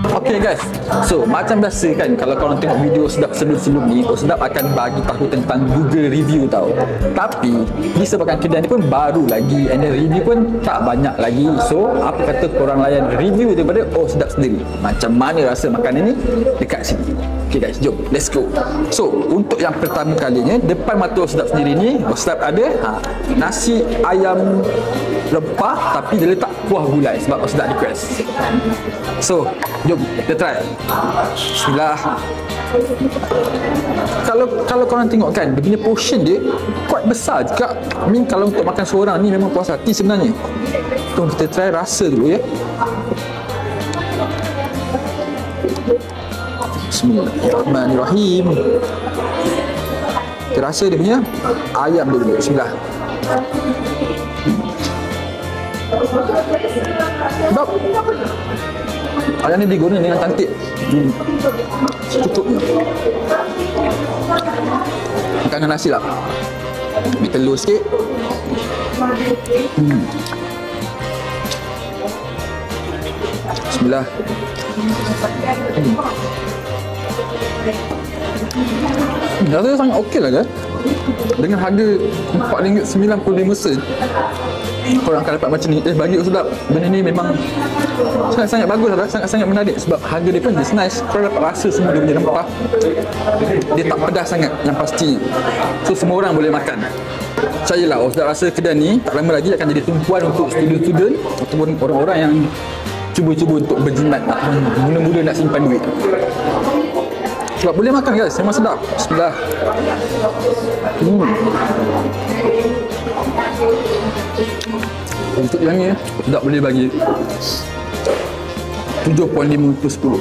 Okay guys, so macam biasa kan, kalau korang tengok video Sedap sebelum ni, Sedap akan bagi tahu tentang Google review tau. Tapi disebabkan kedai ni pun baru lagi, and then review pun tak banyak lagi. So apa kata korang layan review daripada Sedap sendiri, macam mana rasa makanan ni dekat sini. Okay guys, jom let's go. So untuk yang pertama kalinya, depan mata Sedap sendiri ni, Sedap ada nasi ayam rempah tapi dia letak kuah gulai sebab Sedap request. So jom kita try. Bismillah. Kalau korang tengok kan, dia punya portion dia quite besar juga. I mean kalau untuk makan seorang ni memang puas hati sebenarnya. Jom kita try rasa dulu ya. Bismillahirrahmanirrahim. Kita rasa dia punya ayam dulu. Bismillah. Sedap. Ayam ni digoreng dengan cantik. Secukupnya. Makan dengan nasi lah. Ambil telur sikit. Bismillah. Rasanya sangat okey lah kan. Dengan harga RM4.95 korang akan dapat macam ni. Bagi Sedap, benda ni memang sangat-sangat bagus lah, sangat-sangat menarik. Sebab harga dia pun just nice. Korang dapat rasa semua dia punya rempah. Dia tak pedas sangat yang pastinya. So semua orang boleh makan. Percayalah, Sedap rasa kedai ni tak lama lagi akan jadi tumpuan untuk student-student ataupun orang-orang yang cuba-cuba untuk berjimat ataupun mula-mula nak simpan duit. Sebab boleh makan guys, memang sedap. Bismillah. Untuk yang ni Sedap boleh bagi 7.5/10.